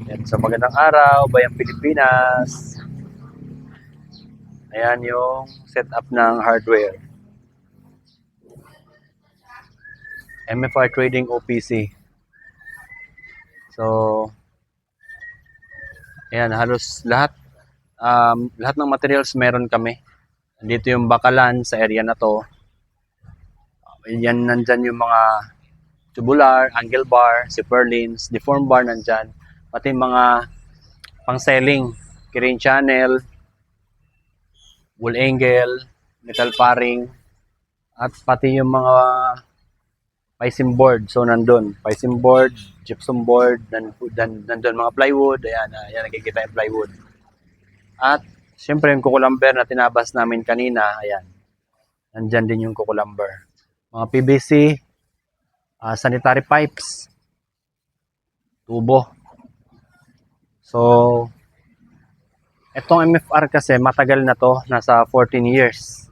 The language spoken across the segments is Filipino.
Yan. So magandang araw, Bayang Pilipinas. Ayan yung setup ng hardware. MFR Trading OPC. So, ayan, halos lahat ng materials meron kami. Dito yung bakalan sa area na to. Yan, nandyan yung mga tubular, angle bar, zipper lines, deform bar nandyan. Pati mga pang-selling, crane channel, wool angle, metal paring, at pati yung mga paisim board. So nandun, paisim board, gypsum board, nandun mga plywood. Ayan, ayan nakikita yung plywood. At syempre yung kukulamber na tinabas namin kanina, ayan. Nandyan din yung kukulamber. Mga PVC, sanitary pipes, tubo. So, itong MFR kasi matagal na to, nasa 14 years.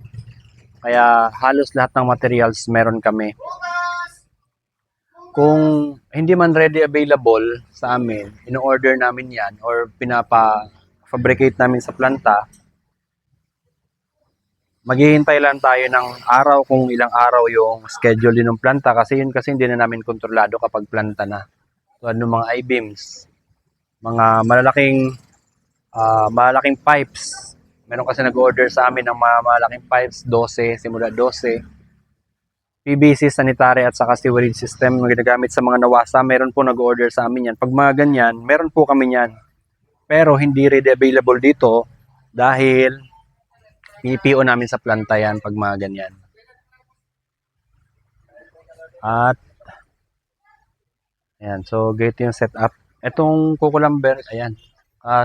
Kaya halos lahat ng materials meron kami. Kung hindi man ready available sa amin, in-order namin yan or pinapa-fabricate namin sa planta, maghihintay lang tayo ng araw kung ilang araw yung schedule din ng planta kasi yun kasi hindi na namin kontrolado kapag planta na. So, ano mga I-beams, mga malalaking pipes. Meron kasi nag-order sa amin ng mga malalaking pipes, 12, simula 12. PVC, sanitary at saka sewerage system na ginagamit sa mga nawasa. Meron po nag-order sa amin yan. Pag mga ganyan, meron po kami yan. Pero hindi ready available dito dahil PPO namin sa planta yan pag mga ganyan. At ayan, so ganito yung setup. Itong kukulamber, ayan.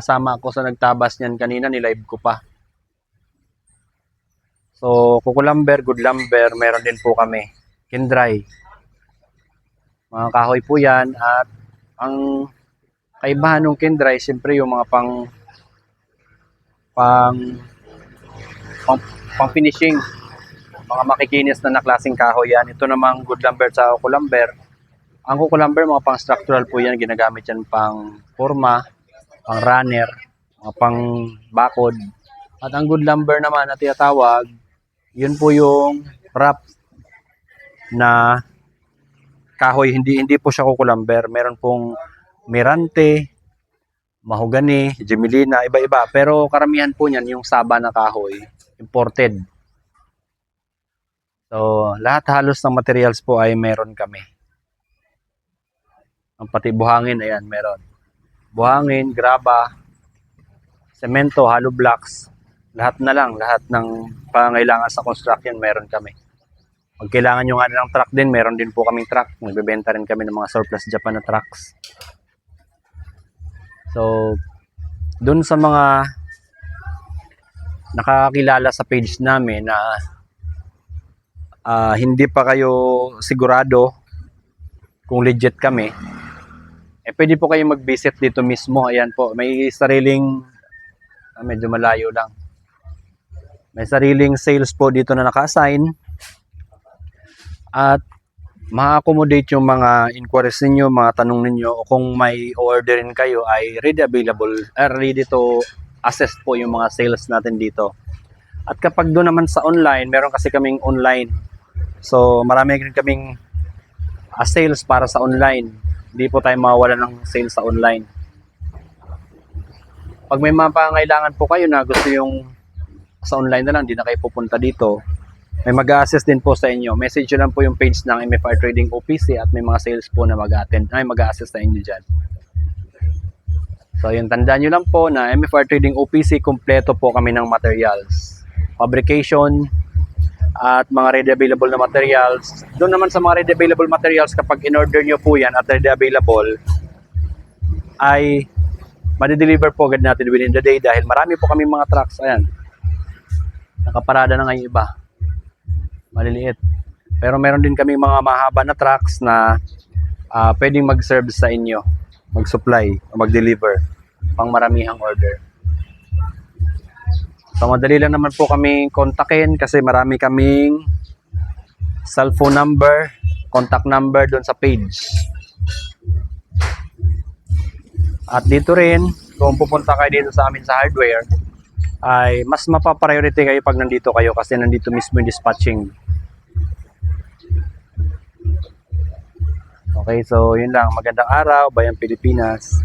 Sama ako sa nagtabas niyan kanina, nilive ko pa. So, kukulamber, good lumber, meron din po kami. Kindray. Mga kahoy po yan. At ang kaibahan ng kindray, siyempre yung mga pang finishing. Mga makikinis na klaseng kahoy yan. Ito namang good lumber sa kukulamber. Ang kukulamber, mga pang structural po yan. Ginagamit yan pang forma, pang runner, mga pang bakod. At ang good lumber naman na tinatawag, yun po yung wrap na kahoy, hindi po siya kukulamber. Meron pong Mirante, mahogany, Gemilina, iba-iba. Pero karamihan po niyan yung saba na kahoy, imported. So, lahat halos ng materials po ay meron kami. Ang pati buhangin, ayan, meron. Buhangin, graba, semento, hollow blocks, lahat na lang, lahat ng pangailangan sa construction meron kami. Pag kailangan nyo nga ng truck din, meron din po kaming truck. Nagbebenta rin kami ng mga surplus Japan na trucks. So, dun sa mga nakakilala sa page namin na hindi pa kayo sigurado kung legit kami, pwede po kayo mag-visit dito mismo. Ayan po, may sariling, medyo malayo lang. May sariling sales po dito na naka-assign. At ma-accommodate yung mga inquiries ninyo, mga tanong ninyo, o kung may orderin kayo ay ready available, ready to assess po yung mga sales natin dito. At kapag doon naman sa online, meron kasi kaming online. So marami rin kaming sales para sa online. Hindi po tayo mawawala ng sales sa online. Pag may mga pangailangan po kayo na gusto yung sa online na lang, hindi na kayo pupunta dito, may mag-a-assist din po sa inyo. Message nyo lang po yung page ng MFR Trading OPC at may mga sales po na mag-a-assist sa inyo dyan. So yung tandaan nyo lang po na MFR Trading OPC, kompleto po kami ng materials. Fabrication at mga ready available na materials. Doon naman sa mga ready available materials, kapag in-order nyo po yan at ready available, ay ma-deliver po agad natin within the day dahil marami po kami mga trucks. Ayan. Nakaparada na ngayon iba. Maliliit. Pero meron din kami mga mahaba na trucks na pwedeng mag-serve sa inyo, mag-supply o mag-deliver pang maramihang order. So madali lang naman po kami kontakin kasi marami kaming cellphone number, contact number doon sa page. At dito rin, kung pupunta kayo dito sa amin sa hardware, ay mas mapapriority kayo pag nandito kayo kasi nandito mismo yung dispatching. Okay, so yun lang. Magandang araw, Bayang Pilipinas.